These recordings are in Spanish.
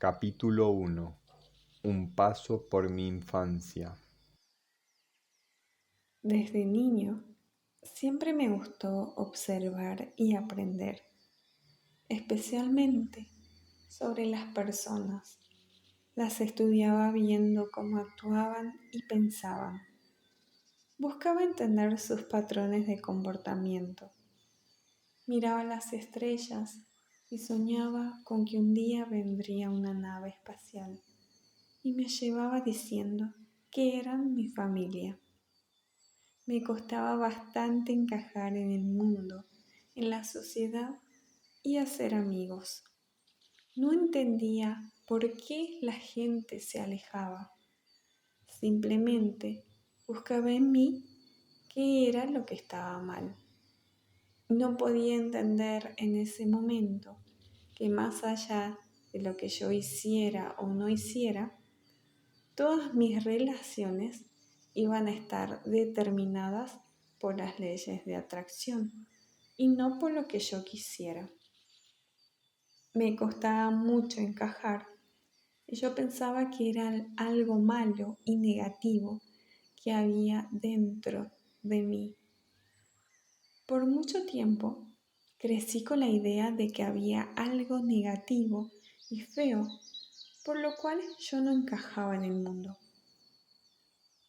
Capítulo 1. Un paso por mi infancia. Desde niño, siempre me gustó observar y aprender, especialmente sobre las personas. Las estudiaba viendo cómo actuaban y pensaban. Buscaba entender sus patrones de comportamiento. Miraba las estrellas y soñaba con que un día vendría una nave espacial y me llevaba diciendo que eran mi familia. Me costaba bastante encajar en el mundo, en la sociedad y hacer amigos. No entendía por qué la gente se alejaba. Simplemente buscaba en mí qué era lo que estaba mal. No podía entender en ese momento que más allá de lo que yo hiciera o no hiciera, todas mis relaciones iban a estar determinadas por las leyes de atracción y no por lo que yo quisiera. Me costaba mucho encajar y yo pensaba que era algo malo y negativo que había dentro de mí. Por mucho tiempo crecí con la idea de que había algo negativo y feo, por lo cual yo no encajaba en el mundo.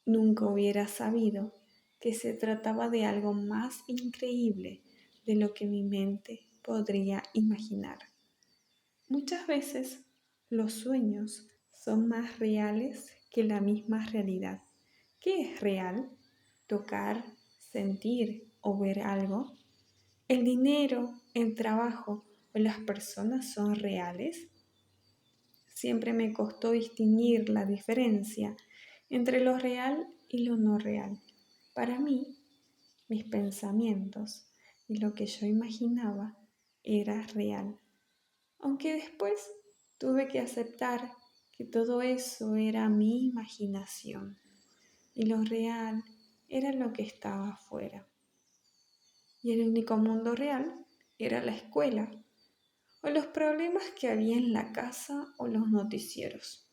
Nunca hubiera sabido que se trataba de algo más increíble de lo que mi mente podría imaginar. Muchas veces los sueños son más reales que la misma realidad. ¿Qué es real? ¿Tocar, sentir o ver algo? ¿El dinero, el trabajo o las personas son reales? Siempre me costó distinguir la diferencia entre lo real y lo no real. Para mí, mis pensamientos y lo que yo imaginaba era real. Aunque después tuve que aceptar que todo eso era mi imaginación y lo real era lo que estaba afuera. Y el único mundo real era la escuela o los problemas que había en la casa o los noticieros.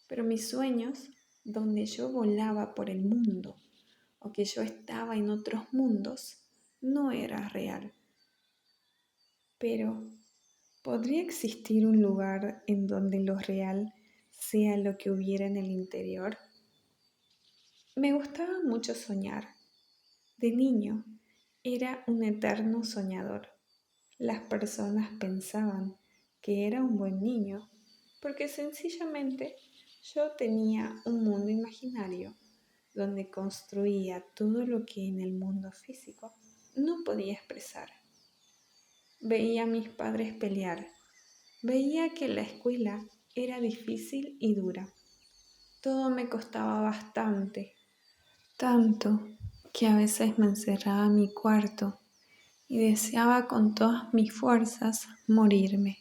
Pero mis sueños, donde yo volaba por el mundo o que yo estaba en otros mundos, no era real. Pero, ¿podría existir un lugar en donde lo real sea lo que hubiera en el interior? Me gustaba mucho soñar. De niño, era un eterno soñador. Las personas pensaban que era un buen niño porque sencillamente yo tenía un mundo imaginario donde construía todo lo que en el mundo físico no podía expresar. Veía a mis padres pelear, veía que la escuela era difícil y dura. Todo me costaba bastante, tanto que a veces me encerraba en mi cuarto y deseaba con todas mis fuerzas morirme.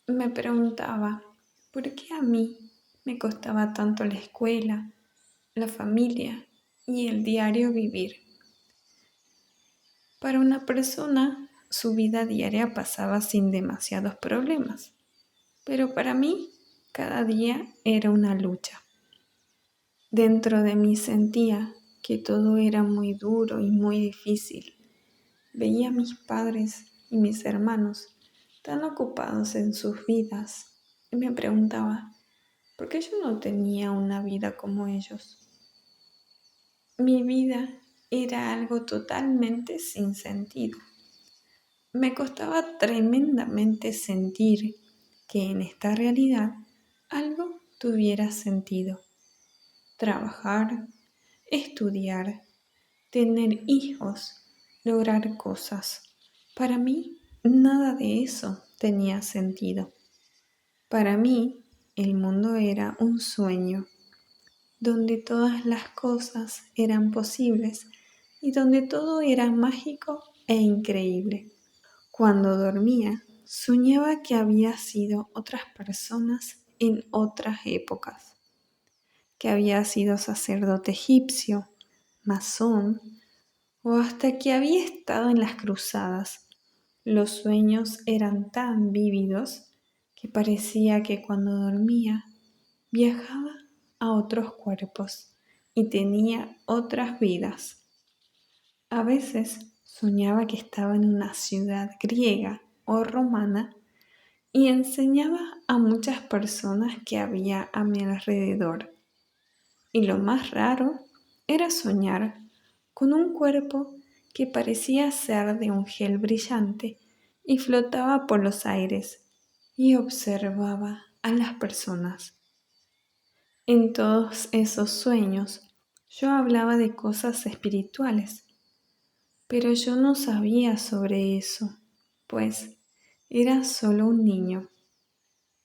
Me preguntaba, ¿por qué a mí me costaba tanto la escuela, la familia y el diario vivir? Para una persona, su vida diaria pasaba sin demasiados problemas, pero para mí, cada día era una lucha. Dentro de mí sentía que todo era muy duro y muy difícil. Veía a mis padres y mis hermanos tan ocupados en sus vidas y me preguntaba, ¿por qué yo no tenía una vida como ellos? Mi vida era algo totalmente sin sentido. Me costaba tremendamente sentir que en esta realidad algo tuviera sentido. Trabajar, estudiar, tener hijos, lograr cosas. Para mí, nada de eso tenía sentido. Para mí, el mundo era un sueño, donde todas las cosas eran posibles y donde todo era mágico e increíble. Cuando dormía, soñaba que había sido otras personas en otras épocas, que había sido sacerdote egipcio, masón o hasta que había estado en las cruzadas. Los sueños eran tan vívidos que parecía que cuando dormía viajaba a otros cuerpos y tenía otras vidas. A veces soñaba que estaba en una ciudad griega o romana y enseñaba a muchas personas que había a mi alrededor. Y lo más raro era soñar con un cuerpo que parecía ser de un gel brillante y flotaba por los aires y observaba a las personas. En todos esos sueños yo hablaba de cosas espirituales, pero yo no sabía sobre eso, pues era solo un niño.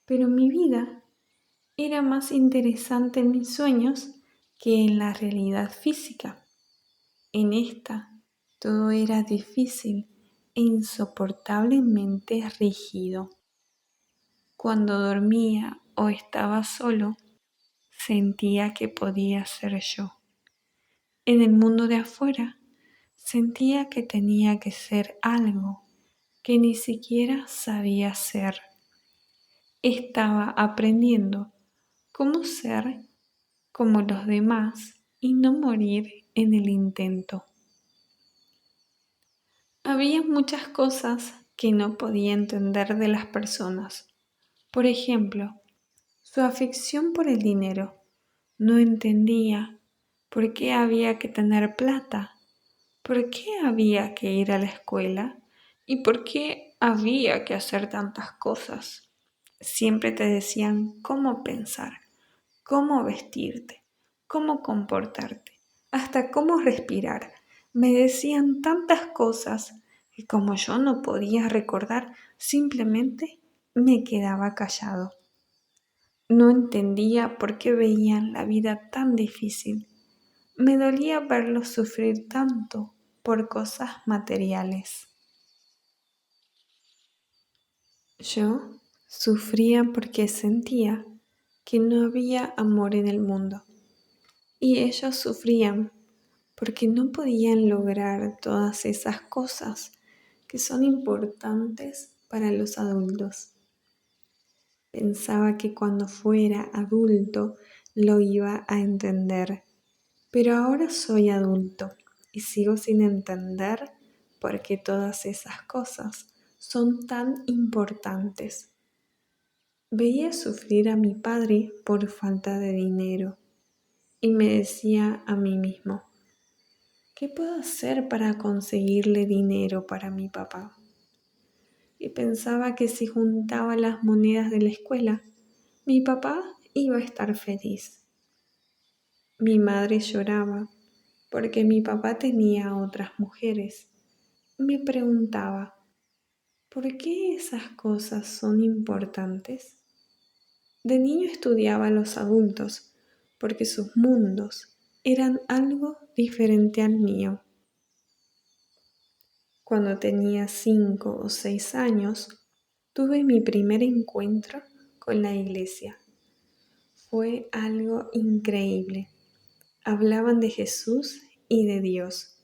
Pero mi vida era más interesante en mis sueños que en la realidad física. En esta todo era difícil e insoportablemente rígido. Cuando dormía o estaba solo, sentía que podía ser yo. En el mundo de afuera, sentía que tenía que ser algo que ni siquiera sabía ser. Estaba aprendiendo cómo ser como los demás y no morir en el intento. Había muchas cosas que no podía entender de las personas. Por ejemplo, su afición por el dinero. No entendía por qué había que tener plata, por qué había que ir a la escuela y por qué había que hacer tantas cosas. Siempre te decían cómo pensar, cómo vestirte, cómo comportarte, hasta cómo respirar. Me decían tantas cosas que como yo no podía recordar, simplemente me quedaba callado. No entendía por qué veían la vida tan difícil. Me dolía verlos sufrir tanto por cosas materiales. Yo sufría porque sentía que no había amor en el mundo. Y ellos sufrían porque no podían lograr todas esas cosas que son importantes para los adultos. Pensaba que cuando fuera adulto lo iba a entender, pero ahora soy adulto y sigo sin entender por qué todas esas cosas son tan importantes. Veía sufrir a mi padre por falta de dinero y me decía a mí mismo, ¿qué puedo hacer para conseguirle dinero para mi papá? Y pensaba que si juntaba las monedas de la escuela, mi papá iba a estar feliz. Mi madre lloraba porque mi papá tenía otras mujeres. Me preguntaba, ¿por qué esas cosas son importantes? De niño estudiaba a los adultos porque sus mundos eran algo diferente al mío. Cuando tenía 5 o 6 años, tuve mi primer encuentro con la iglesia. Fue algo increíble. Hablaban de Jesús y de Dios.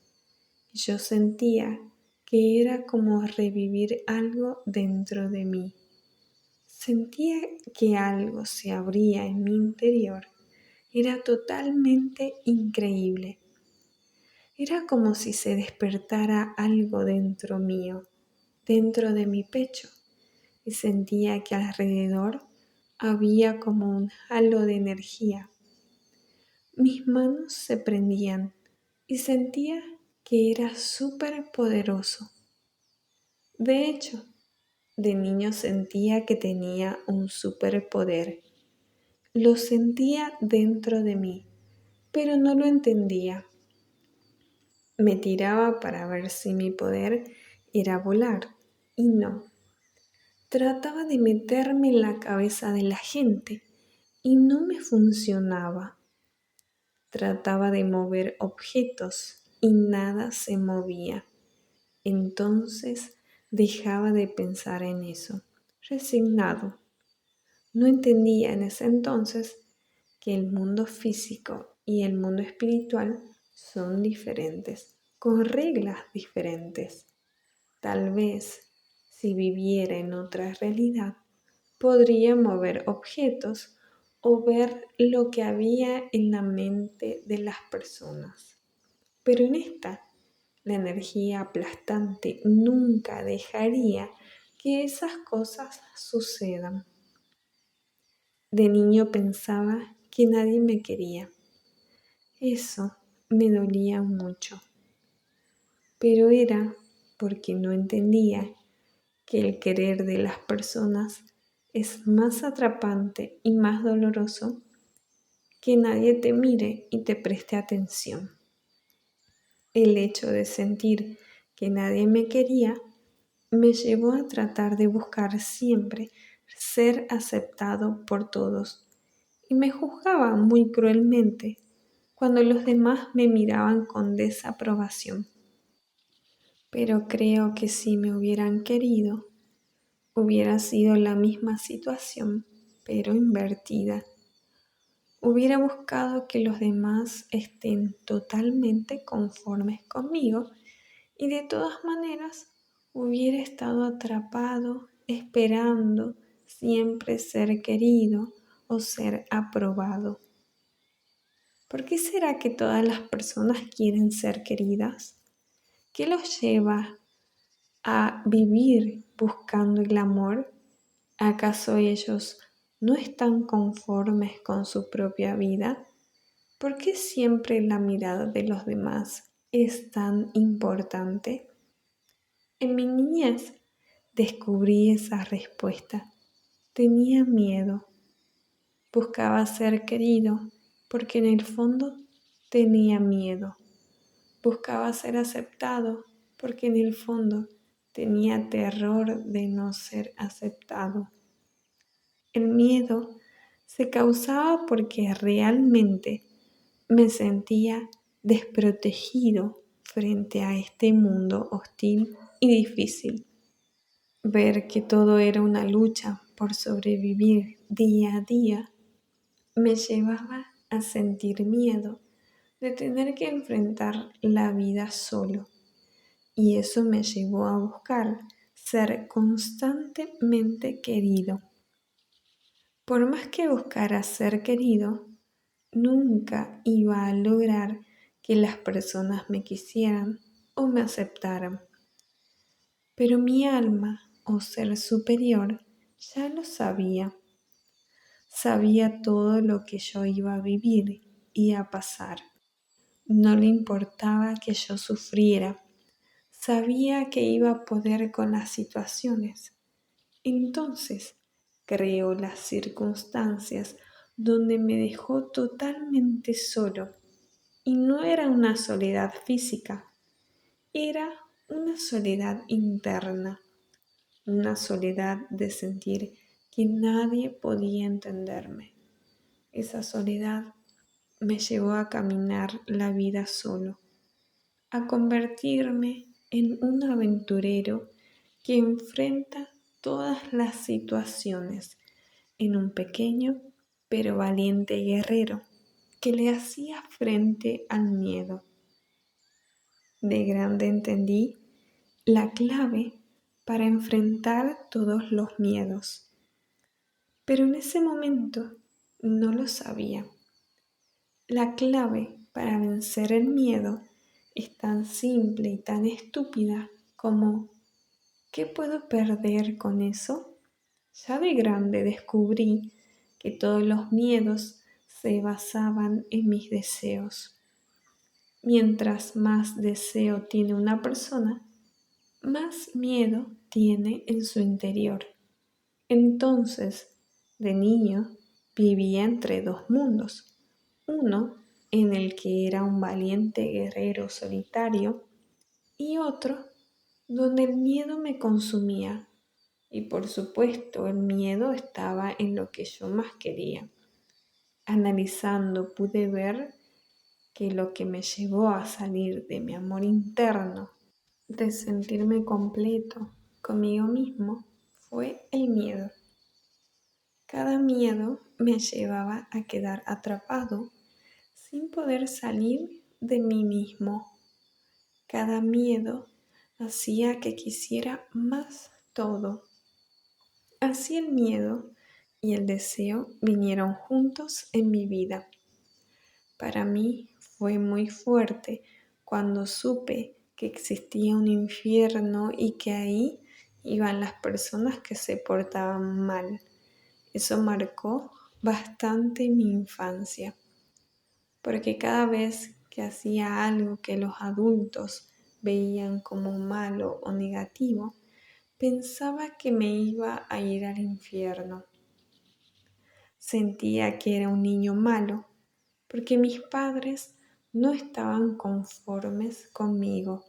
Yo sentía que era como revivir algo dentro de mí. Sentía que algo se abría en mi interior. Era totalmente increíble. Era como si se despertara algo dentro mío, dentro de mi pecho, y sentía que alrededor había como un halo de energía. Mis manos se prendían y sentía que era súper poderoso. De hecho, de niño sentía que tenía un superpoder. Lo sentía dentro de mí, pero no lo entendía. Me tiraba para ver si mi poder era volar, y no. Trataba de meterme en la cabeza de la gente, y no me funcionaba. Trataba de mover objetos, y nada se movía. Entonces dejaba de pensar en eso, resignado. No entendía en ese entonces que el mundo físico y el mundo espiritual son diferentes, con reglas diferentes. Tal vez, si viviera en otra realidad, podría mover objetos o ver lo que había en la mente de las personas. Pero en esta, la energía aplastante nunca dejaría que esas cosas sucedan. De niño pensaba que nadie me quería. Eso me dolía mucho. Pero era porque no entendía que el querer de las personas es más atrapante y más doloroso que nadie te mire y te preste atención. El hecho de sentir que nadie me quería me llevó a tratar de buscar siempre ser aceptado por todos y me juzgaba muy cruelmente cuando los demás me miraban con desaprobación. Pero creo que si me hubieran querido, hubiera sido la misma situación, pero invertida. Hubiera buscado que los demás estén totalmente conformes conmigo y de todas maneras hubiera estado atrapado esperando siempre ser querido o ser aprobado. ¿Por qué será que todas las personas quieren ser queridas? ¿Qué los lleva a vivir buscando el amor? ¿Acaso ellos no están conformes con su propia vida? ¿Por qué siempre la mirada de los demás es tan importante? En mi niñez descubrí esa respuesta. Tenía miedo. Buscaba ser querido porque en el fondo tenía miedo. Buscaba ser aceptado porque en el fondo tenía terror de no ser aceptado. El miedo se causaba porque realmente me sentía desprotegido frente a este mundo hostil y difícil. Ver que todo era una lucha por sobrevivir día a día me llevaba a sentir miedo de tener que enfrentar la vida solo. Y eso me llevó a buscar ser constantemente querido. Por más que buscara ser querido, nunca iba a lograr que las personas me quisieran o me aceptaran. Pero mi alma o ser superior ya lo sabía. Sabía todo lo que yo iba a vivir y a pasar. No le importaba que yo sufriera. Sabía que iba a poder con las situaciones. Entonces creó las circunstancias donde me dejó totalmente solo. Y no era una soledad física, era una soledad interna, una soledad de sentir que nadie podía entenderme. Esa soledad me llevó a caminar la vida solo, a convertirme en un aventurero que enfrenta todas las situaciones, en un pequeño pero valiente guerrero que le hacía frente al miedo. De grande entendí la clave para enfrentar todos los miedos, pero en ese momento no lo sabía. La clave para vencer el miedo es tan simple y tan estúpida como ¿qué puedo perder con eso? Ya de grande descubrí que todos los miedos se basaban en mis deseos. Mientras más deseo tiene una persona, más miedo tiene en su interior. Entonces, de niño, vivía entre dos mundos. Uno en el que era un valiente guerrero solitario y otro donde el miedo me consumía. Y por supuesto, el miedo estaba en lo que yo más quería. Analizando pude ver que lo que me llevó a salir de mi amor interno, de sentirme completo conmigo mismo, fue el miedo. Cada miedo me llevaba a quedar atrapado sin poder salir de mí mismo. Cada miedo hacía que quisiera más todo. Así el miedo y el deseo vinieron juntos en mi vida. Para mí fue muy fuerte cuando supe que existía un infierno y que ahí iban las personas que se portaban mal. Eso marcó bastante mi infancia, porque cada vez que hacía algo que los adultos veían como malo o negativo, pensaba que me iba a ir al infierno. Sentía que era un niño malo porque mis padres no estaban conformes conmigo.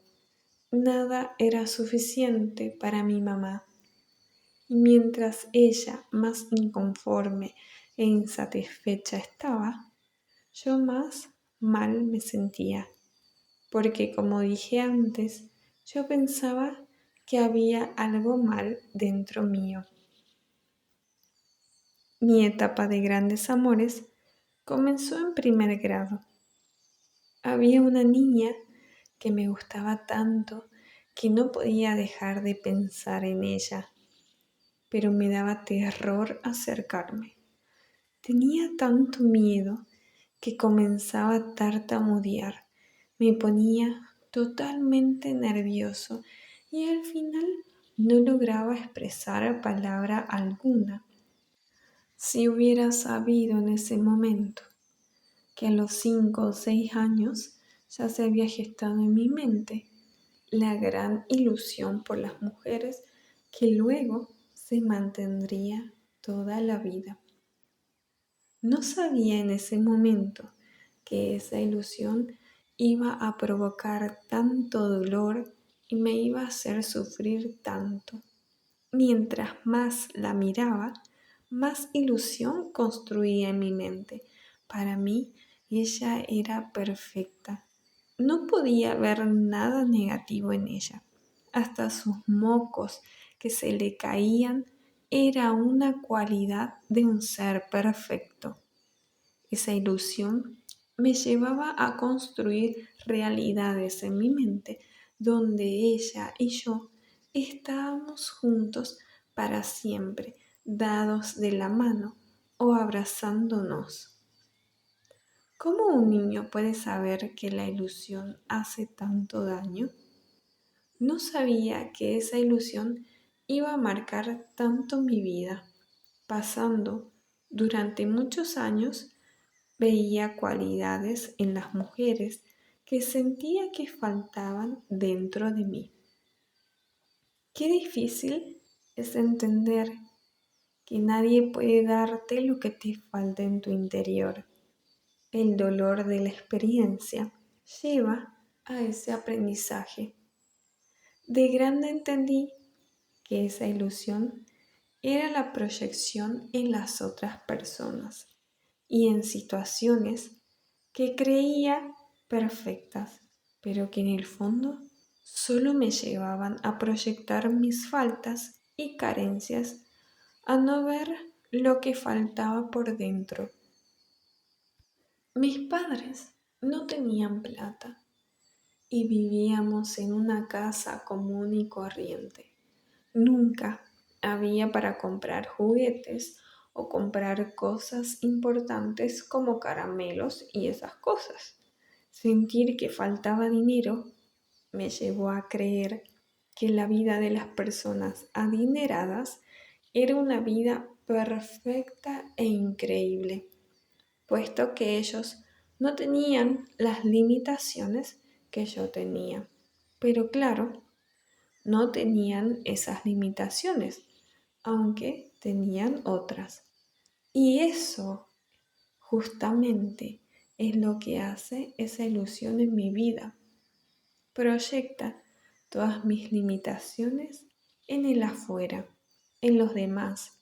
Nada era suficiente para mi mamá. Y mientras ella más inconforme e insatisfecha estaba, yo más mal me sentía. Porque como dije antes, yo pensaba que había algo mal dentro mío. Mi etapa de grandes amores comenzó en primer grado. Había una niña que me gustaba tanto que no podía dejar de pensar en ella, pero me daba terror acercarme. Tenía tanto miedo que comenzaba a tartamudear, me ponía totalmente nervioso y al final no lograba expresar palabra alguna. Si hubiera sabido en ese momento que a los 5 o 6 años ya se había gestado en mi mente la gran ilusión por las mujeres que luego se mantendría toda la vida. No sabía en ese momento que esa ilusión iba a provocar tanto dolor y me iba a hacer sufrir tanto. Mientras más la miraba, más ilusión construía en mi mente. Para mí, ella era perfecta. No podía ver nada negativo en ella. Hasta sus mocos que se le caían era una cualidad de un ser perfecto. Esa ilusión me llevaba a construir realidades en mi mente donde ella y yo estábamos juntos para siempre, dados de la mano o abrazándonos. ¿Cómo un niño puede saber que la ilusión hace tanto daño? No sabía que esa ilusión iba a marcar tanto mi vida, pasando durante muchos años veía cualidades en las mujeres que sentía que faltaban dentro de mí. Qué difícil es entender que nadie puede darte lo que te falta en tu interior. El dolor de la experiencia lleva a ese aprendizaje. De grande entendí que esa ilusión era la proyección en las otras personas y en situaciones que creía perfectas, pero que en el fondo solo me llevaban a proyectar mis faltas y carencias, a no ver lo que faltaba por dentro. Mis padres no tenían plata y vivíamos en una casa común y corriente. Nunca había para comprar juguetes o comprar cosas importantes como caramelos y esas cosas. Sentir que faltaba dinero me llevó a creer que la vida de las personas adineradas era una vida perfecta e increíble, puesto que ellos no tenían las limitaciones que yo tenía. Pero claro, no tenían esas limitaciones, aunque tenían otras. Y eso justamente es lo que hace esa ilusión en mi vida. Proyecta todas mis limitaciones en el afuera, en los demás,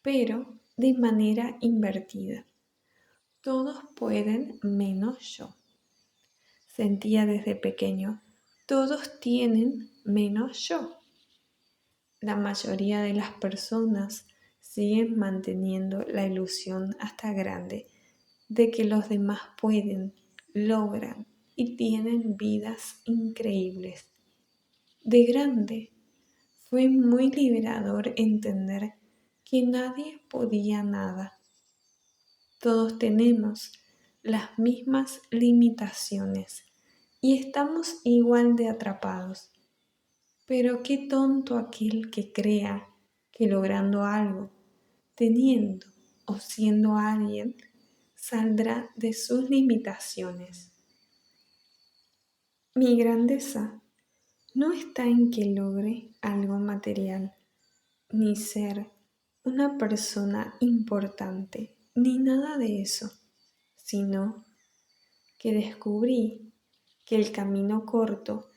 pero de manera invertida. Todos pueden menos yo. Sentía desde pequeño, todos tienen menos yo. La mayoría de las personas siguen manteniendo la ilusión hasta grande de que los demás pueden, logran y tienen vidas increíbles. De grande fue muy liberador entender que nadie podía nada. Todos tenemos las mismas limitaciones y estamos igual de atrapados. Pero qué tonto aquel que crea que logrando algo, teniendo o siendo alguien, saldrá de sus limitaciones. Mi grandeza no está en que logre algo material, ni ser una persona importante, ni nada de eso, sino que descubrí que el camino corto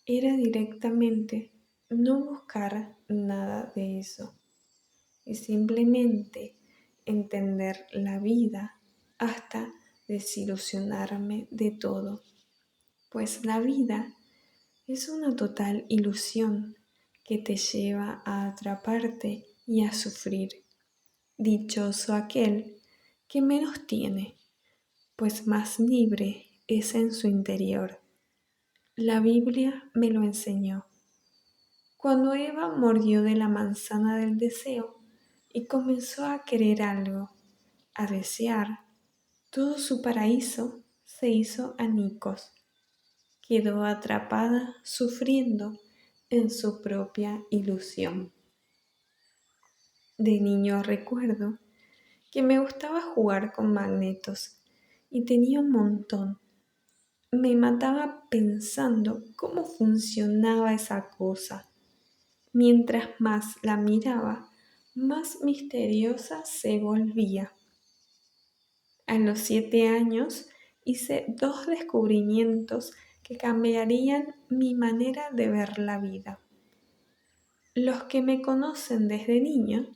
era directamente no buscar nada de eso y simplemente entender la vida hasta desilusionarme de todo, pues la vida es una total ilusión que te lleva a atraparte y a sufrir. Dichoso aquel que menos tiene, pues más libre es en su interior. La Biblia me lo enseñó. Cuando Eva mordió de la manzana del deseo y comenzó a querer algo, a desear, todo su paraíso se hizo añicos. Quedó atrapada sufriendo en su propia ilusión. De niño recuerdo que me gustaba jugar con magnetos y tenía un montón. Me mataba pensando cómo funcionaba esa cosa. Mientras más la miraba, más misteriosa se volvía. A los 7 años hice 2 descubrimientos que cambiarían mi manera de ver la vida. Los que me conocen desde niño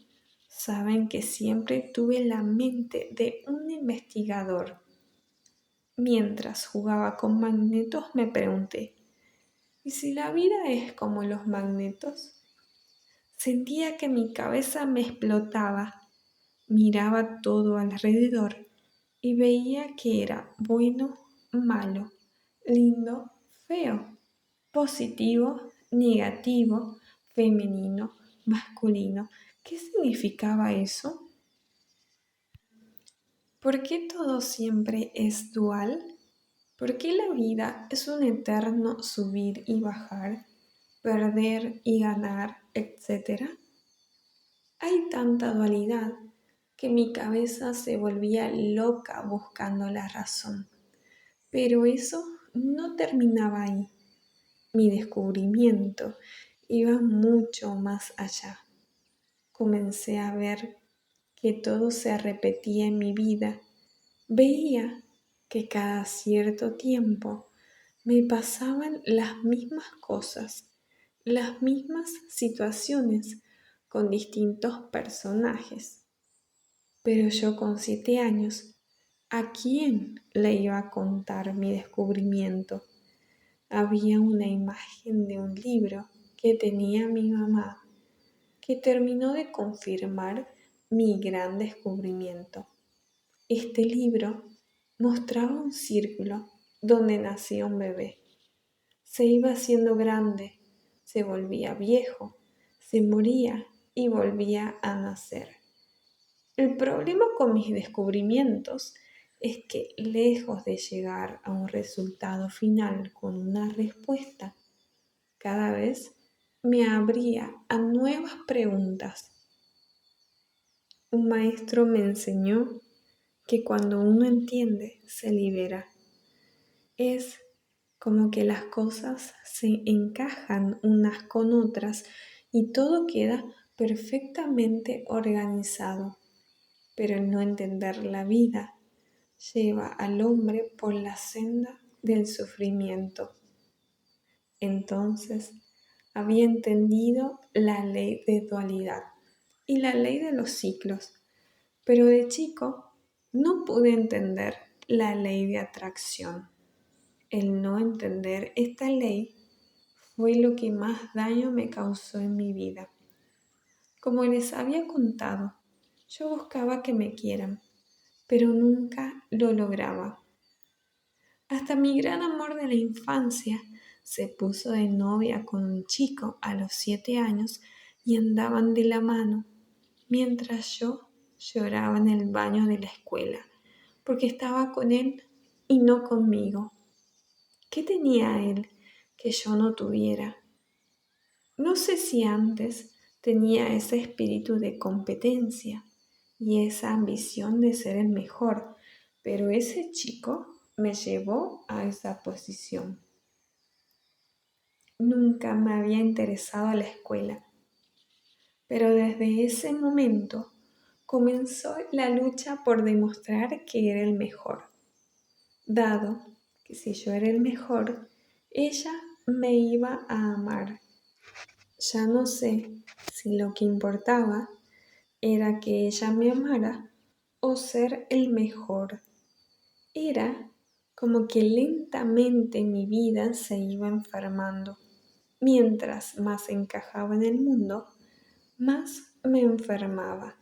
saben que siempre tuve la mente de un investigador. Mientras jugaba con magnetos me pregunté, ¿y si la vida es como los magnetos? Sentía que mi cabeza me explotaba. Miraba todo alrededor y veía que era bueno, malo, lindo, feo, positivo, negativo, femenino, masculino. ¿Qué significaba eso? ¿Por qué todo siempre es dual? ¿Por qué la vida es un eterno subir y bajar, perder y ganar, etcétera? Hay tanta dualidad que mi cabeza se volvía loca buscando la razón. Pero eso no terminaba ahí. Mi descubrimiento iba mucho más allá. Comencé a ver que todo se repetía en mi vida. Veía que cada cierto tiempo me pasaban las mismas cosas, las mismas situaciones con distintos personajes. Pero yo con 7 años, ¿a quién le iba a contar mi descubrimiento? Había una imagen de un libro que tenía mi mamá que terminó de confirmar mi gran descubrimiento. Este libro mostraba un círculo donde nacía un bebé. Se iba haciendo grande, se volvía viejo, se moría y volvía a nacer. El problema con mis descubrimientos es que lejos de llegar a un resultado final con una respuesta, cada vez me abría a nuevas preguntas. Un maestro me enseñó que cuando uno entiende, se libera. Es como que las cosas se encajan unas con otras y todo queda perfectamente organizado. Pero el no entender la vida lleva al hombre por la senda del sufrimiento. Entonces había entendido la ley de dualidad y la ley de los ciclos, pero de chico no pude entender la ley de atracción. El no entender esta ley fue lo que más daño me causó en mi vida. Como les había contado, yo buscaba que me quieran, pero nunca lo lograba. Hasta mi gran amor de la infancia se puso de novia con un chico a los 7 años y andaban de la mano. mientras yo lloraba en el baño de la escuela, porque estaba con él y no conmigo. ¿Qué tenía él que yo no tuviera? No sé si antes tenía ese espíritu de competencia y esa ambición de ser el mejor, pero ese chico me llevó a esa posición. Nunca me había interesado la escuela, pero desde ese momento comenzó la lucha por demostrar que era el mejor, dado que si yo era el mejor, ella me iba a amar. Ya no sé si lo que importaba era que ella me amara o ser el mejor. Era como que lentamente mi vida se iba enfermando. Mientras más encajaba en el mundo, más me enfermaba,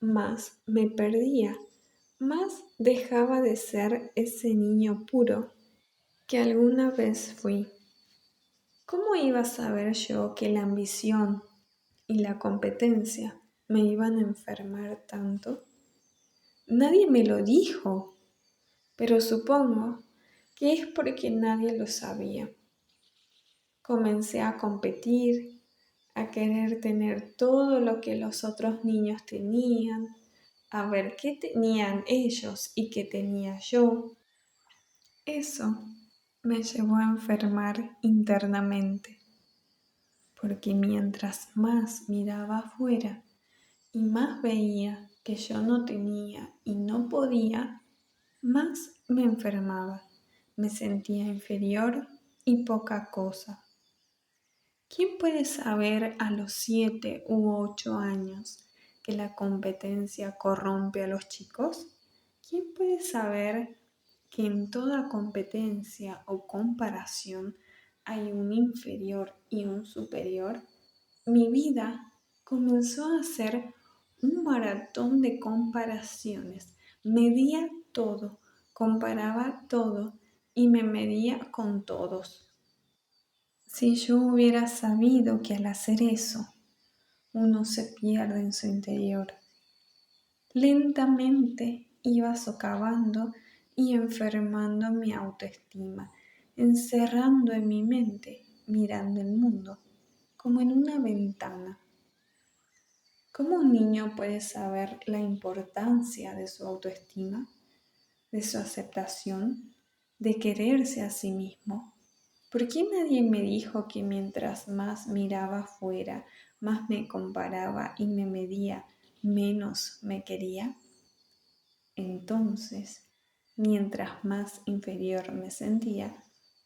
más me perdía, más dejaba de ser ese niño puro que alguna vez fui. ¿Cómo iba a saber yo que la ambición y la competencia me iban a enfermar tanto? Nadie me lo dijo, pero supongo que es porque nadie lo sabía. Comencé a competir, a querer tener todo lo que los otros niños tenían, a ver qué tenían ellos y qué tenía yo. Eso me llevó a enfermar internamente, porque mientras más miraba afuera y más veía que yo no tenía y no podía, más me enfermaba, me sentía inferior y poca cosa. ¿Quién puede saber a los 7 u 8 años que la competencia corrompe a los chicos? ¿Quién puede saber que en toda competencia o comparación hay un inferior y un superior? Mi vida comenzó a ser un maratón de comparaciones. Medía todo, comparaba todo y me medía con todos. Si yo hubiera sabido que al hacer eso uno se pierde en su interior, lentamente iba socavando y enfermando mi autoestima, encerrando en mi mente, mirando el mundo como en una ventana. ¿Cómo un niño puede saber la importancia de su autoestima, de su aceptación, de quererse a sí mismo? ¿Por qué nadie me dijo que mientras más miraba afuera, más me comparaba y me medía, menos me quería? Entonces, mientras más inferior me sentía,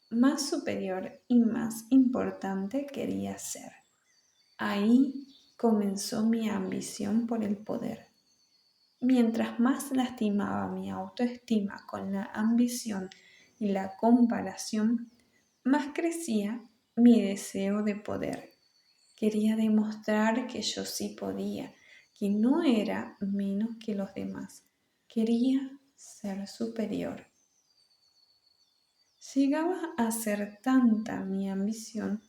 más superior y más importante quería ser. Ahí comenzó mi ambición por el poder. Mientras más lastimaba mi autoestima con la ambición y la comparación, más crecía mi deseo de poder. Quería demostrar que yo sí podía, que no era menos que los demás. Quería ser superior. Llegaba a ser tanta mi ambición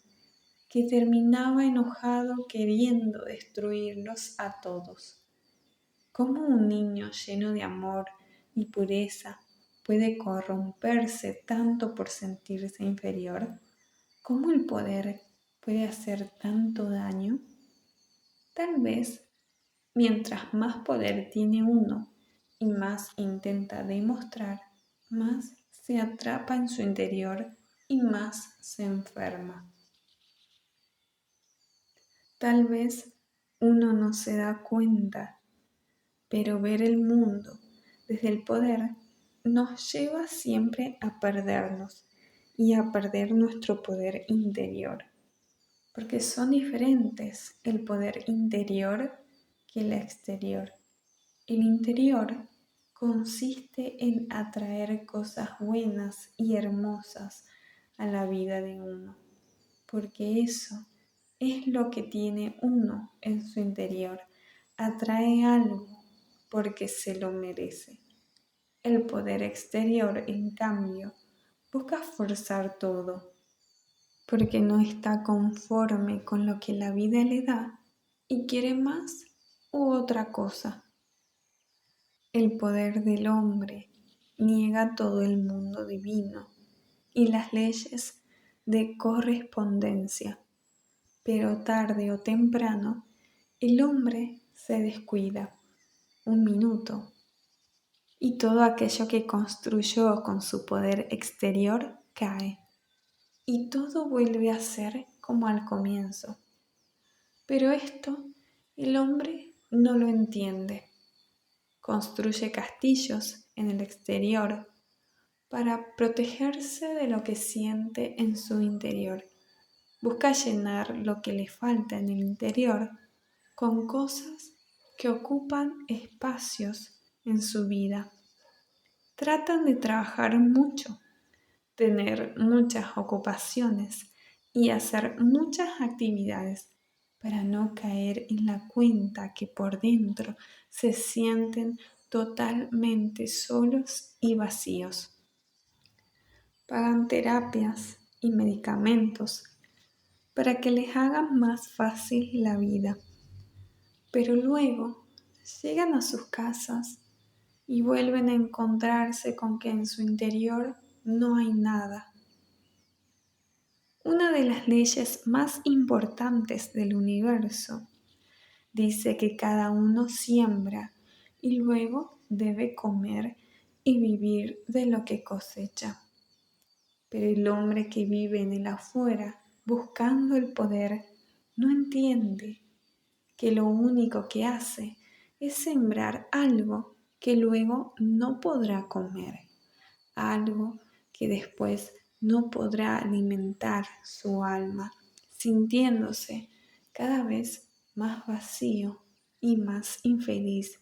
que terminaba enojado queriendo destruirlos a todos. ¿Cómo un niño lleno de amor y pureza puede corromperse tanto por sentirse inferior? ¿Cómo el poder puede hacer tanto daño? Tal vez mientras más poder tiene uno y más intenta demostrar, más se atrapa en su interior y más se enferma. Tal vez uno no se da cuenta, pero ver el mundo desde el poder nos lleva siempre a perdernos y a perder nuestro poder interior, porque son diferentes el poder interior que el exterior. El interior consiste en atraer cosas buenas y hermosas a la vida de uno, porque eso es lo que tiene uno en su interior. Atrae algo porque se lo merece. El poder exterior, en cambio, busca forzar todo, porque no está conforme con lo que la vida le da y quiere más u otra cosa. El poder del hombre niega todo el mundo divino y las leyes de correspondencia, pero tarde o temprano el hombre se descuida un minuto y todo aquello que construyó con su poder exterior cae y todo vuelve a ser como al comienzo. Pero esto el hombre no lo entiende. Construye castillos en el exterior para protegerse de lo que siente en su interior. Busca llenar lo que le falta en el interior con cosas que ocupan espacios en su vida. Tratan de trabajar mucho, tener muchas ocupaciones y hacer muchas actividades para no caer en la cuenta que por dentro se sienten totalmente solos y vacíos. Pagan terapias y medicamentos para que les hagan más fácil la vida, pero luego llegan a sus casas y vuelven a encontrarse con que en su interior no hay nada. Una de las leyes más importantes del universo dice que cada uno siembra y luego debe comer y vivir de lo que cosecha. Pero el hombre que vive en el afuera buscando el poder no entiende que lo único que hace es sembrar algo que luego no podrá comer, algo que después no podrá alimentar su alma, sintiéndose cada vez más vacío y más infeliz,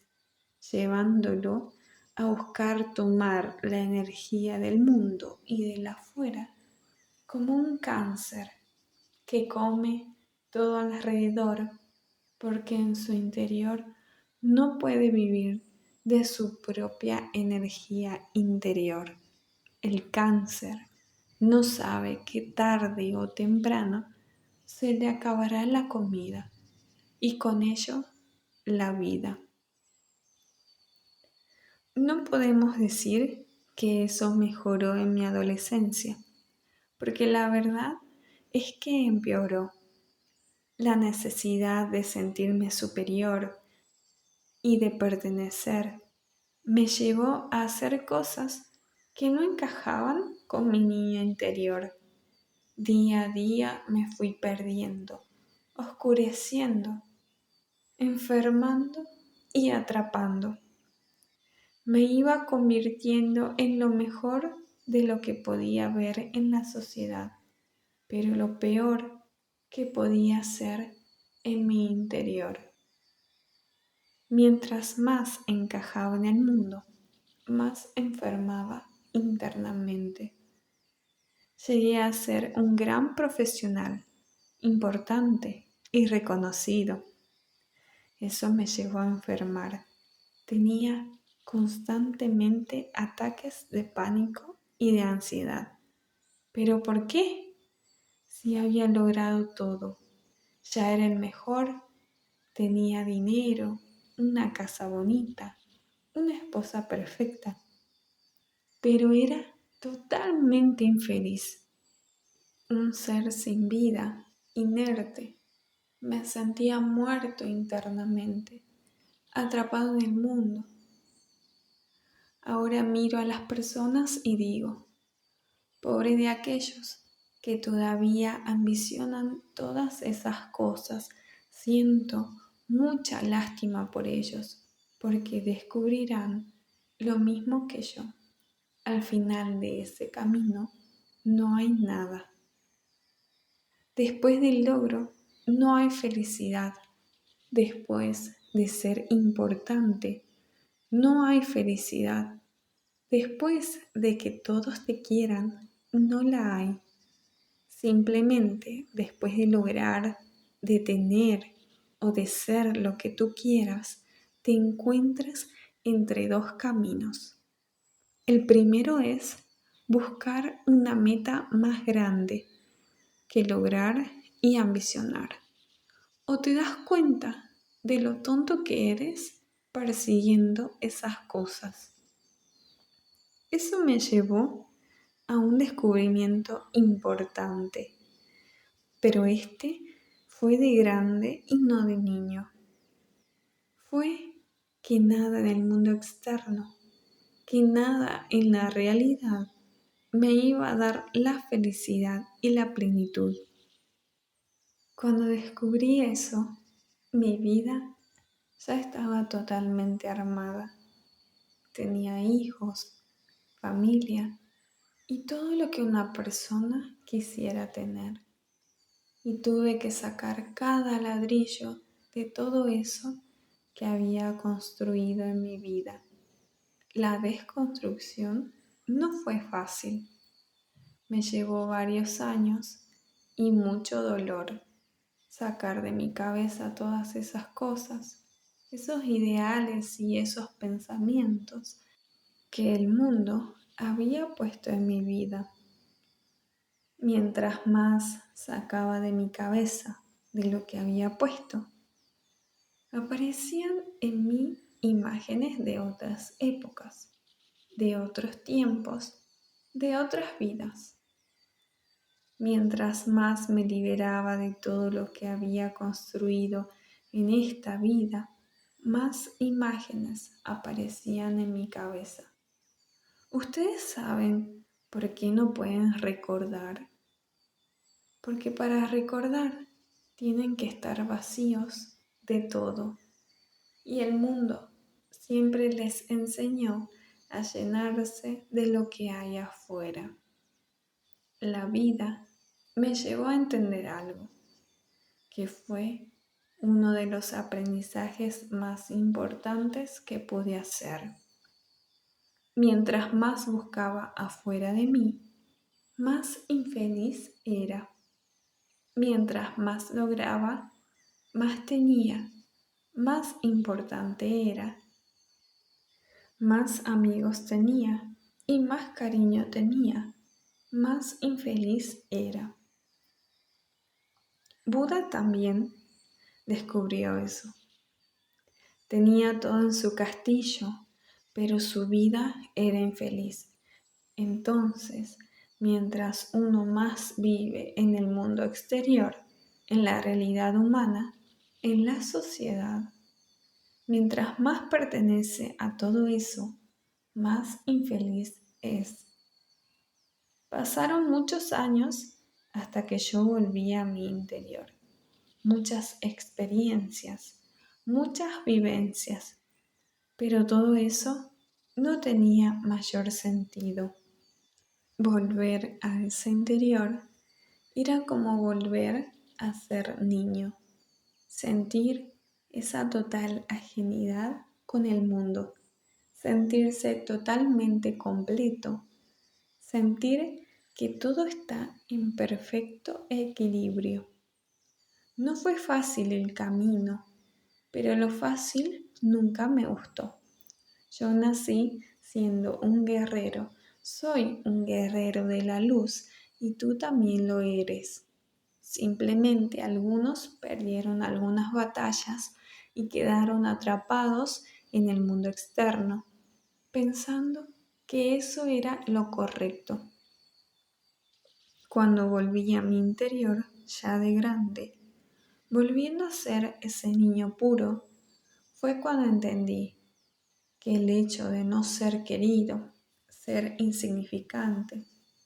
llevándolo a buscar tomar la energía del mundo y del afuera como un cáncer que come todo alrededor porque en su interior no puede vivir de su propia energía interior. El cáncer no sabe que tarde o temprano se le acabará la comida y con ello la vida. No podemos decir que eso mejoró en mi adolescencia, porque la verdad es que empeoró. La necesidad de sentirme superior y de pertenecer me llevó a hacer cosas que no encajaban con mi niña interior. Día a día me fui perdiendo, oscureciendo, enfermando y atrapando. Me iba convirtiendo en lo mejor de lo que podía ver en la sociedad, pero lo peor que podía ser en mi interior. Mientras más encajaba en el mundo, más enfermaba internamente. Llegué a ser un gran profesional, importante y reconocido. Eso me llevó a enfermar. Tenía constantemente ataques de pánico y de ansiedad. ¿Pero por qué? Si había logrado todo, ya era el mejor, tenía dinero, una casa bonita, una esposa perfecta, pero era totalmente infeliz, un ser sin vida, inerte. Me sentía muerto internamente, atrapado en el mundo. Ahora miro a las personas y digo, pobre de aquellos que todavía ambicionan todas esas cosas. Siento mucha lástima por ellos, porque descubrirán lo mismo que yo. Al final de ese camino no hay nada. Después del logro no hay felicidad. Después de ser importante no hay felicidad. Después de que todos te quieran, no la hay. Simplemente después de lograr, de tener o de ser lo que tú quieras, te encuentras entre dos caminos. El primero es buscar una meta más grande que lograr y ambicionar. O te das cuenta de lo tonto que eres persiguiendo esas cosas. Eso me llevó a un descubrimiento importante, pero este fue de grande y no de niño. Fue que nada en el mundo externo, que nada en la realidad me iba a dar la felicidad y la plenitud. Cuando descubrí eso, mi vida ya estaba totalmente armada. Tenía hijos, familia y todo lo que una persona quisiera tener. Y tuve que sacar cada ladrillo de todo eso que había construido en mi vida. La desconstrucción no fue fácil. Me llevó varios años y mucho dolor sacar de mi cabeza todas esas cosas, esos ideales y esos pensamientos que el mundo había puesto en mi vida. Mientras más sacaba de mi cabeza de lo que había puesto, aparecían en mí imágenes de otras épocas, de otros tiempos, de otras vidas. Mientras más me liberaba de todo lo que había construido en esta vida, más imágenes aparecían en mi cabeza. ¿Ustedes saben por qué no pueden recordar? Porque para recordar tienen que estar vacíos de todo. Y el mundo siempre les enseñó a llenarse de lo que hay afuera. La vida me llevó a entender algo, que fue uno de los aprendizajes más importantes que pude hacer. Mientras más buscaba afuera de mí, más infeliz era. Mientras más lograba, más tenía, más importante era, más amigos tenía y más cariño tenía, más infeliz era. Buda también descubrió eso. Tenía todo en su castillo, pero su vida era infeliz. Entonces, mientras uno más vive en el mundo exterior, en la realidad humana, en la sociedad, mientras más pertenece a todo eso, más infeliz es. Pasaron muchos años hasta que yo volví a mi interior. Muchas experiencias, muchas vivencias, pero todo eso no tenía mayor sentido. Volver a ese interior era como volver a ser niño, sentir esa total ajenidad con el mundo, sentirse totalmente completo, sentir que todo está en perfecto equilibrio. No fue fácil el camino, pero lo fácil nunca me gustó. Yo nací siendo un guerrero, soy un guerrero de la luz y tú también lo eres. Simplemente algunos perdieron algunas batallas y quedaron atrapados en el mundo externo, pensando que eso era lo correcto. Cuando volví a mi interior, ya de grande, volviendo a ser ese niño puro, fue cuando entendí que el hecho de no ser querido, ser insignificante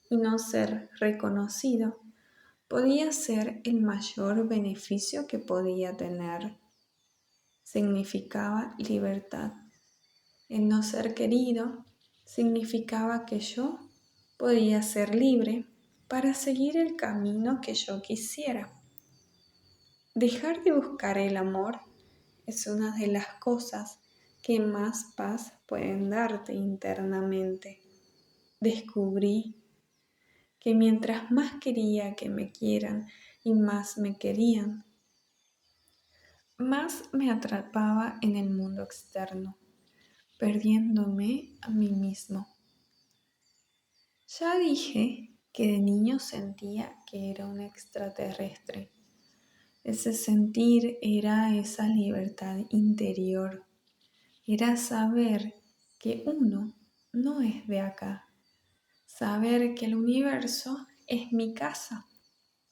y no ser reconocido podía ser el mayor beneficio que podía tener. Significaba libertad. El no ser querido significaba que yo podía ser libre para seguir el camino que yo quisiera. Dejar de buscar el amor es una de las cosas que más paz pueden darte internamente. Descubrí que mientras más quería que me quieran y más me querían, más me atrapaba en el mundo externo, perdiéndome a mí mismo. Ya dije que de niño sentía que era un extraterrestre. Ese sentir era esa libertad interior, era saber que uno no es de acá, saber que el universo es mi casa,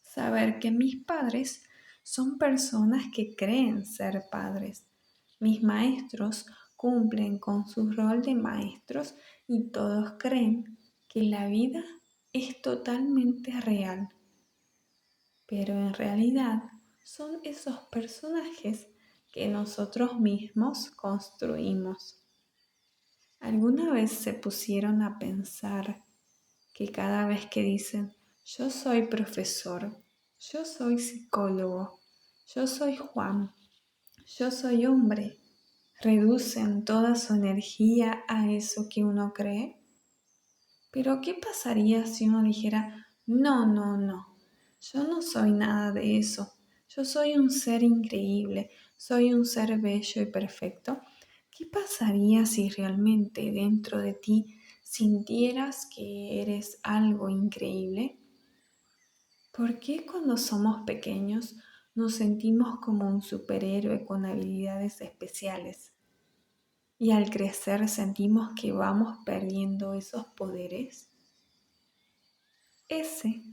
saber que mis padres son personas que creen ser padres, mis maestros cumplen con su rol de maestros y todos creen que la vida es totalmente real, pero en realidad son esos personajes que nosotros mismos construimos. ¿Alguna vez se pusieron a pensar que cada vez que dicen yo soy profesor, yo soy psicólogo, yo soy Juan, yo soy hombre, reducen toda su energía a eso que uno cree? Pero ¿qué pasaría si uno dijera, no, no, no, yo no soy nada de eso, yo soy un ser increíble, soy un ser bello y perfecto? ¿Qué pasaría si realmente dentro de ti sintieras que eres algo increíble? ¿Por qué cuando somos pequeños nos sentimos como un superhéroe con habilidades especiales? Y al crecer sentimos que vamos perdiendo esos poderes. Ese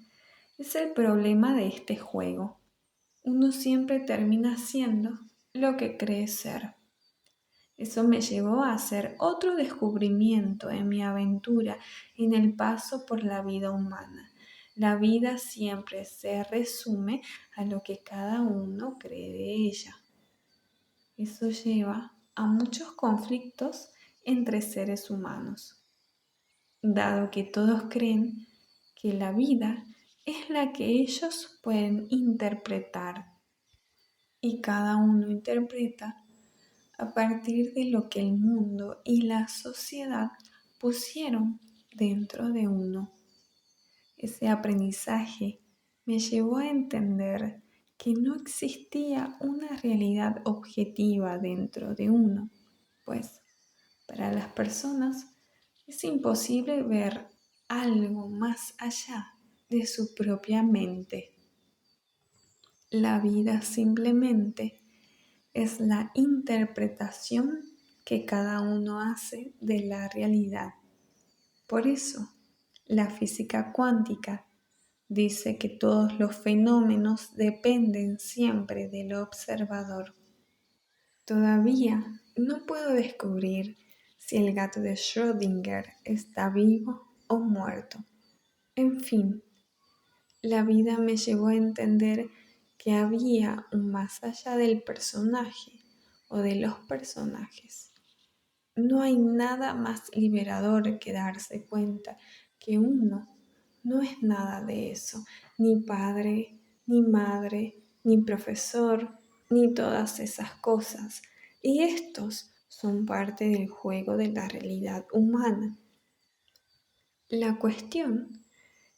es el problema de este juego. Uno siempre termina siendo lo que cree ser. Eso me llevó a hacer otro descubrimiento en mi aventura en el paso por la vida humana. La vida siempre se resume a lo que cada uno cree de ella. Eso lleva a muchos conflictos entre seres humanos, dado que todos creen que la vida es la que ellos pueden interpretar y cada uno interpreta a partir de lo que el mundo y la sociedad pusieron dentro de uno. Ese aprendizaje me llevó a entender que no existía una realidad objetiva dentro de uno, pues para las personas es imposible ver algo más allá de su propia mente. La vida simplemente es la interpretación que cada uno hace de la realidad. Por eso, la física cuántica dice que todos los fenómenos dependen siempre del observador. Todavía no puedo descubrir si el gato de Schrödinger está vivo o muerto. En fin, la vida me llevó a entender que había un más allá del personaje o de los personajes. No hay nada más liberador que darse cuenta que uno no es nada de eso, ni padre, ni madre, ni profesor, ni todas esas cosas. Y estos son parte del juego de la realidad humana. La cuestión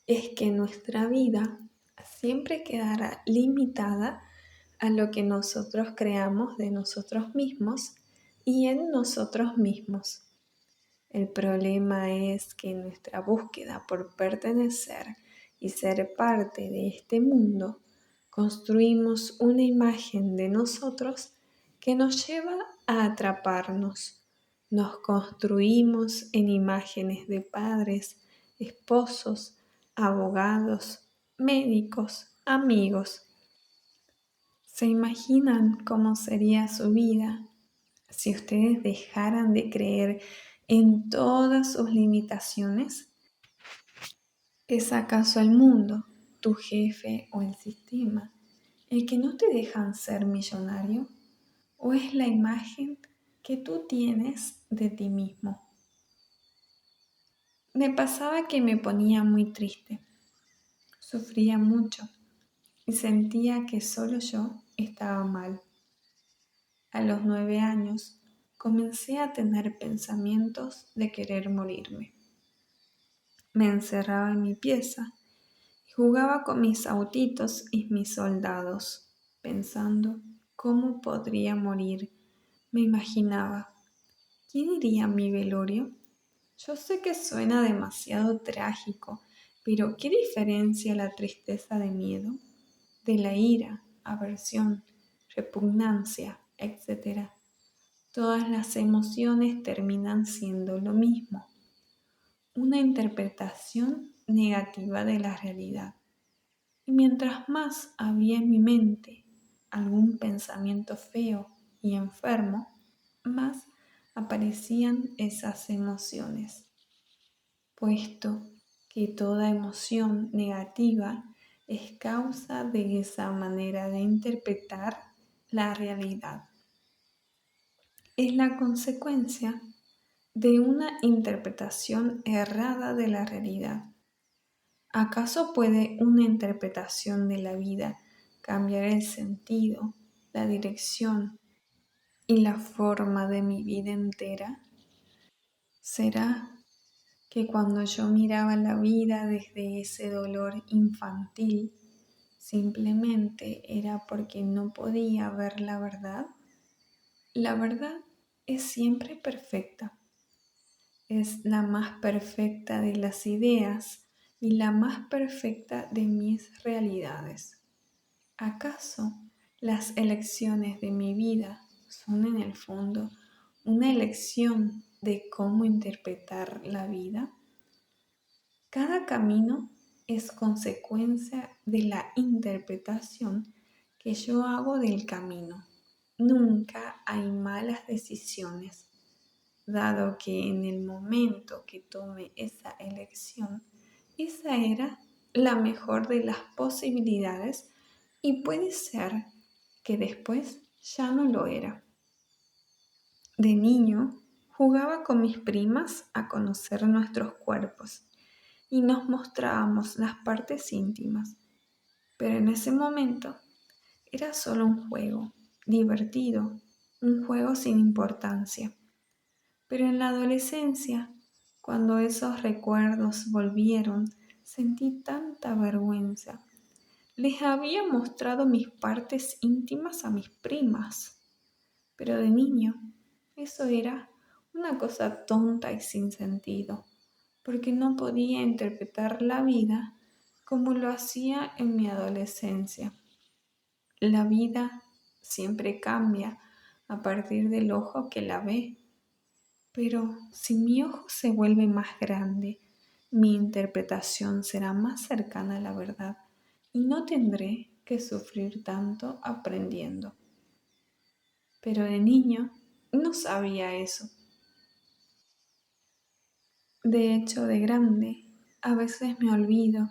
es que nuestra vida siempre quedará limitada a lo que nosotros creamos de nosotros mismos y en nosotros mismos. El problema es que en nuestra búsqueda por pertenecer y ser parte de este mundo, construimos una imagen de nosotros que nos lleva a atraparnos. Nos construimos en imágenes de padres, esposos, abogados, médicos, amigos. ¿Se imaginan cómo sería su vida si ustedes dejaran de creer en todas sus limitaciones? ¿Es acaso el mundo, tu jefe o el sistema el que no te dejan ser millonario? ¿O es la imagen que tú tienes de ti mismo? Me pasaba que me ponía muy triste, sufría mucho y sentía que solo yo estaba mal. A los 9 años comencé a tener pensamientos de querer morirme. Me encerraba en mi pieza y jugaba con mis autitos y mis soldados, pensando cómo podría morir. Me imaginaba, ¿quién iría a mi velorio? Yo sé que suena demasiado trágico, pero ¿qué diferencia la tristeza de miedo de la ira aversión, repugnancia, etc. Todas las emociones terminan siendo lo mismo, una interpretación negativa de la realidad. Y mientras más había en mi mente algún pensamiento feo y enfermo, más aparecían esas emociones, puesto que toda emoción negativa es causa de esa manera de interpretar la realidad. Es la consecuencia de una interpretación errada de la realidad. ¿Acaso puede una interpretación de la vida cambiar el sentido, la dirección y la forma de mi vida entera? ¿Será que cuando yo miraba la vida desde ese dolor infantil, simplemente era porque no podía ver la verdad? La verdad es siempre perfecta. Es la más perfecta de las ideas y la más perfecta de mis realidades. ¿Acaso las elecciones de mi vida son en el fondo una elección de cómo interpretar la vida? Cada camino es consecuencia de la interpretación que yo hago del camino. Nunca hay malas decisiones, dado que en el momento que tome esa elección, esa era la mejor de las posibilidades y puede ser que después ya no lo era. De niño, jugaba con mis primas a conocer nuestros cuerpos y nos mostrábamos las partes íntimas, pero en ese momento era solo un juego, divertido, un juego sin importancia. Pero en la adolescencia, cuando esos recuerdos volvieron, sentí tanta vergüenza. Les había mostrado mis partes íntimas a mis primas, pero de niño eso era una cosa tonta y sin sentido, porque no podía interpretar la vida como lo hacía en mi adolescencia. La vida siempre cambia a partir del ojo que la ve. Pero si mi ojo se vuelve más grande, mi interpretación será más cercana a la verdad y no tendré que sufrir tanto aprendiendo. Pero de niño no sabía eso. De hecho, de grande, a veces me olvido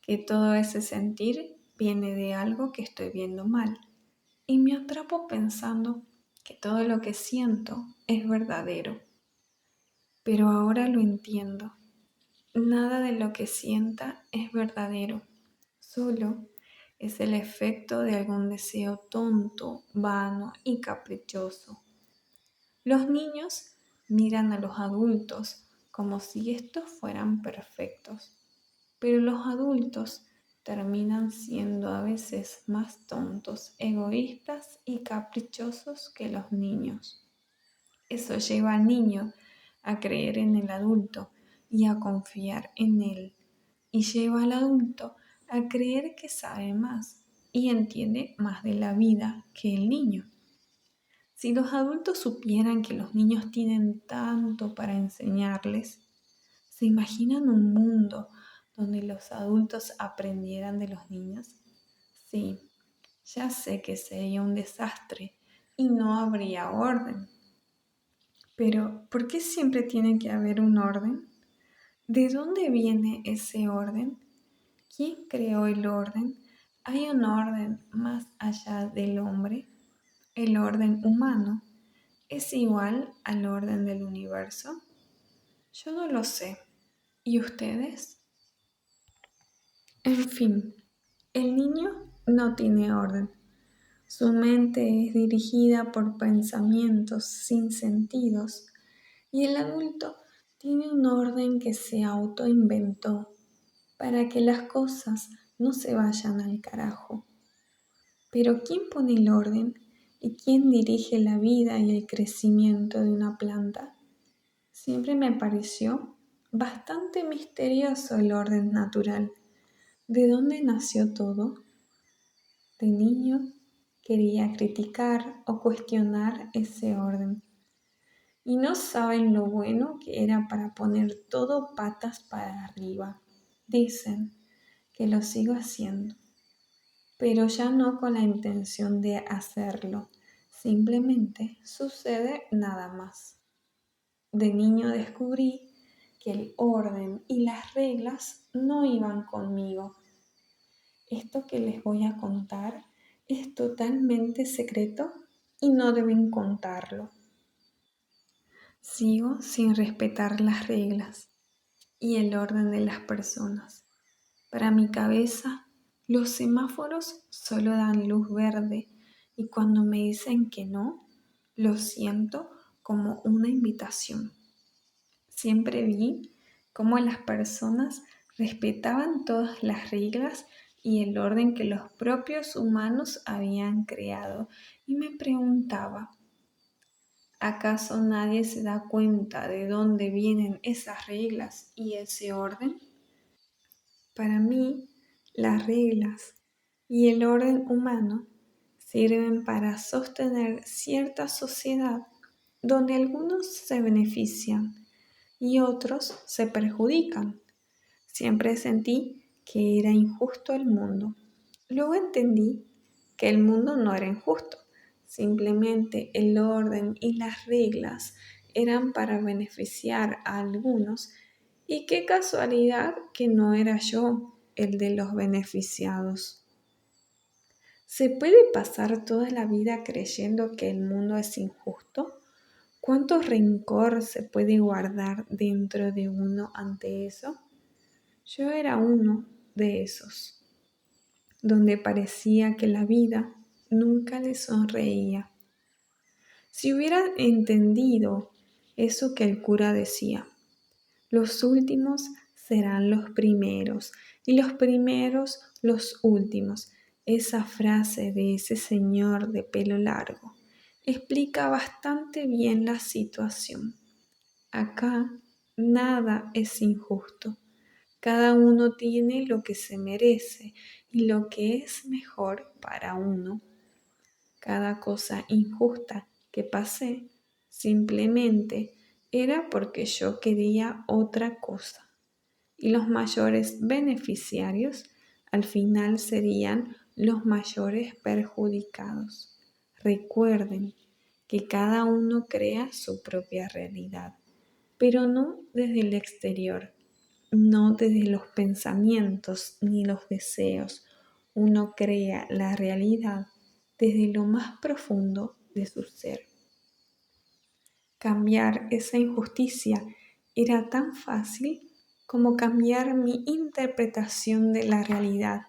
que todo ese sentir viene de algo que estoy viendo mal y me atrapo pensando que todo lo que siento es verdadero. Pero ahora lo entiendo. Nada de lo que sienta es verdadero, solo es el efecto de algún deseo tonto, vano y caprichoso. Los niños miran a los adultos como si estos fueran perfectos, pero los adultos terminan siendo a veces más tontos, egoístas y caprichosos que los niños. Eso lleva al niño a creer en el adulto y a confiar en él, y lleva al adulto a creer que sabe más y entiende más de la vida que el niño. Si los adultos supieran que los niños tienen tanto para enseñarles, ¿se imaginan un mundo donde los adultos aprendieran de los niños? Sí, ya sé que sería un desastre y no habría orden. Pero, ¿por qué siempre tiene que haber un orden? ¿De dónde viene ese orden? ¿Quién creó el orden? ¿Hay un orden más allá del hombre? ¿El orden humano es igual al orden del universo? Yo no lo sé. ¿Y ustedes? En fin, el niño no tiene orden. Su mente es dirigida por pensamientos sin sentidos y el adulto tiene un orden que se autoinventó para que las cosas no se vayan al carajo. Pero ¿quién pone el orden y quién dirige la vida y el crecimiento de una planta? Siempre me pareció bastante misterioso el orden natural. ¿De dónde nació todo? de niño quería criticar o cuestionar ese orden. Y no saben lo bueno que era para poner todo patas para arriba. Dicen que lo sigo haciendo, pero ya no con la intención de hacerlo. Simplemente sucede nada más. De niño descubrí que el orden y las reglas no iban conmigo. Esto que les voy a contar es totalmente secreto y no deben contarlo. Sigo sin respetar las reglas y el orden de las personas. Para mi cabeza, los semáforos solo dan luz verde y cuando me dicen que no, lo siento como una invitación. Siempre vi cómo las personas respetaban todas las reglas y el orden que los propios humanos habían creado y me preguntaba, ¿acaso nadie se da cuenta de dónde vienen esas reglas y ese orden? Para mí, las reglas y el orden humano sirven para sostener cierta sociedad donde algunos se benefician y otros se perjudican. Siempre sentí que era injusto el mundo. Luego entendí que el mundo no era injusto, simplemente el orden y las reglas eran para beneficiar a algunos y qué casualidad que no era yo el de los beneficiados. ¿Se puede pasar toda la vida creyendo que el mundo es injusto? ¿Cuánto rencor se puede guardar dentro de uno ante eso? Yo era uno de esos, donde parecía que la vida nunca le sonreía. Si hubiera entendido eso que el cura decía, los últimos serán los primeros y los primeros los últimos. Esa frase de ese señor de pelo largo explica bastante bien la situación. Acá nada es injusto. Cada uno tiene lo que se merece y lo que es mejor para uno. Cada cosa injusta que pasé simplemente era porque yo quería otra cosa. Y los mayores beneficiarios al final serían los mayores perjudicados. Recuerden que cada uno crea su propia realidad, pero no desde el exterior, no desde los pensamientos ni los deseos. Uno crea la realidad desde lo más profundo de su ser. Cambiar esa injusticia era tan fácil como cambiar mi interpretación de la realidad,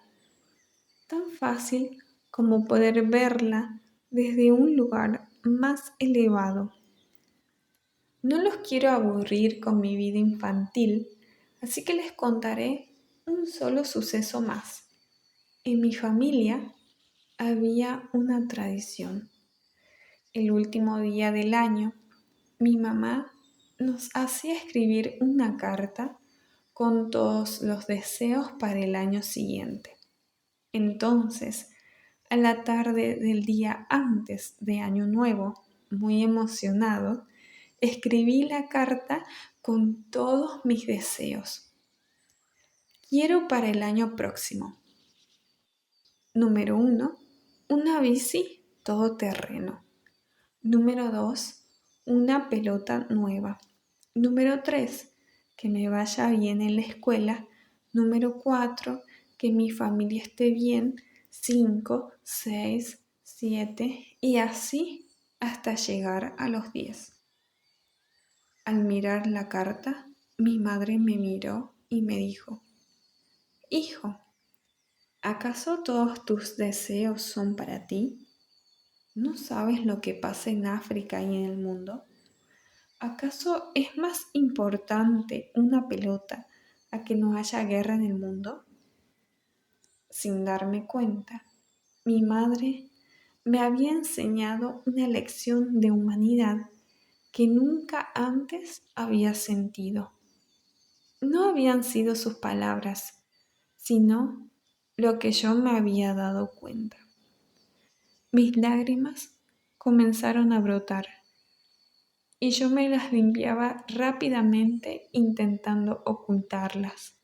tan fácil como poder verla desde un lugar más elevado. No los quiero aburrir con mi vida infantil, así que les contaré un solo suceso más. En mi familia había una tradición. El último día del año, mi mamá nos hacía escribir una carta con todos los deseos para el año siguiente. Entonces, a la tarde del día antes de Año Nuevo, muy emocionado, escribí la carta con todos mis deseos. Quiero para el año próximo. Número 1, una bici todoterreno. Número 2, una pelota nueva. Número 3, que me vaya bien en la escuela. Número 4, que mi familia esté bien. 5, 6, 7 y así hasta llegar a los 10. Al mirar la carta, mi madre me miró y me dijo, «Hijo, ¿acaso todos tus deseos son para ti? ¿No sabes lo que pasa en África y en el mundo? ¿Acaso es más importante una pelota a que no haya guerra en el mundo?» Sin darme cuenta, mi madre me había enseñado una lección de humanidad que nunca antes había sentido. No habían sido sus palabras, sino lo que yo me había dado cuenta. mis lágrimas comenzaron a brotar y yo me las limpiaba rápidamente intentando ocultarlas.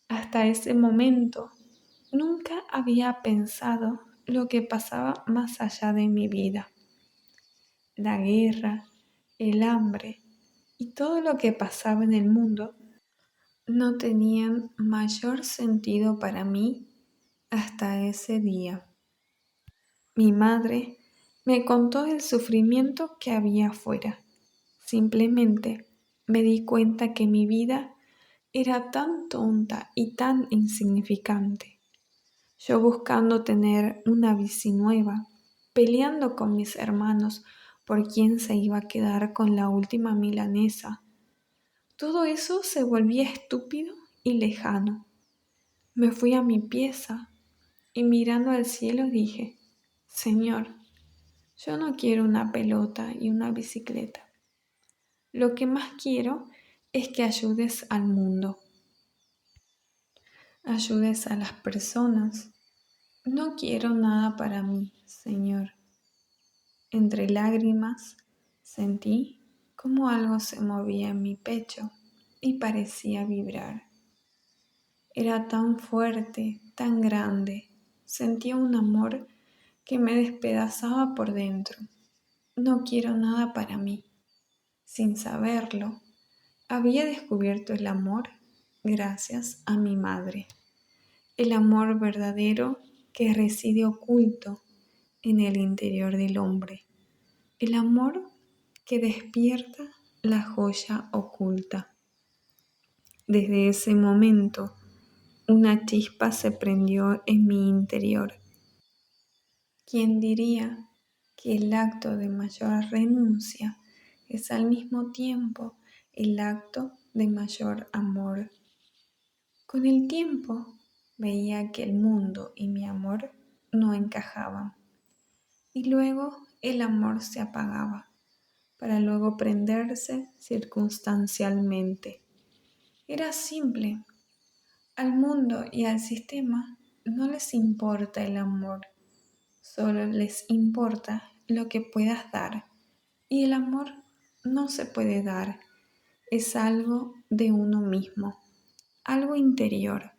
Hasta ese momento nunca había pensado lo que pasaba más allá de mi vida. La guerra, el hambre y todo lo que pasaba en el mundo no tenían mayor sentido para mí hasta ese día. Mi madre me contó el sufrimiento que había afuera. Simplemente me di cuenta que mi vida era tan tonta y tan insignificante. Yo buscando tener una bici nueva, peleando con mis hermanos por quién se iba a quedar con la última milanesa. Todo eso se volvía estúpido y lejano. Me fui a mi pieza y mirando al cielo dije, Señor, yo no quiero una pelota y una bicicleta. Lo que más quiero es que ayudes al mundo, ayudes a las personas. No quiero nada para mí, Señor. Entre lágrimas sentí como algo se movía en mi pecho y parecía vibrar. Era tan fuerte, tan grande. Sentía un amor que me despedazaba por dentro. No quiero nada para mí. Sin saberlo, había descubierto el amor gracias a mi madre. El amor verdadero que reside oculto en el interior del hombre. El amor que despierta la joya oculta. Desde ese momento, una chispa se prendió en mi interior. ¿Quién diría que el acto de mayor renuncia es al mismo tiempo el acto de mayor amor? Con el tiempo veía que el mundo y mi amor no encajaban. Y luego el amor se apagaba, para luego prenderse circunstancialmente. Era simple. Al mundo y al sistema no les importa el amor, solo les importa lo que puedas dar. Y el amor no se puede dar, es algo de uno mismo, algo interior.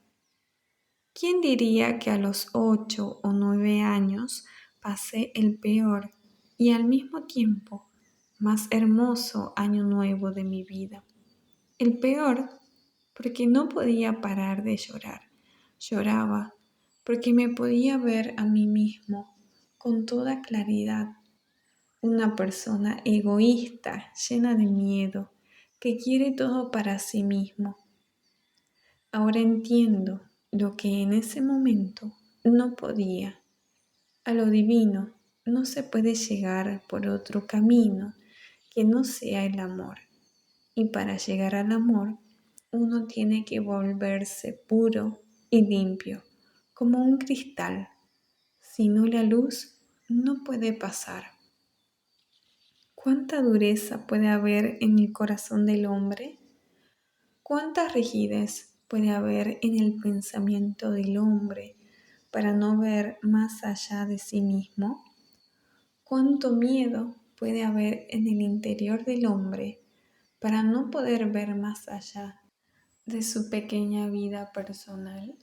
¿Quién diría que a los 8 o 9 años pasé el peor y al mismo tiempo más hermoso año nuevo de mi vida? El peor porque no podía parar de llorar. Lloraba porque me podía ver a mí mismo con toda claridad. Una persona egoísta, llena de miedo, que quiere todo para sí mismo. Ahora entiendo lo que en ese momento no podía. A lo divino no se puede llegar por otro camino que no sea el amor. Y para llegar al amor, uno tiene que volverse puro y limpio, como un cristal. Si no, la luz no puede pasar. ¿Cuánta dureza puede haber en el corazón del hombre? ¿Cuánta rigidez puede haber en el pensamiento del hombre para no ver más allá de sí mismo? ¿Cuánto miedo puede haber en el interior del hombre para no poder ver más allá de su pequeña vida personal?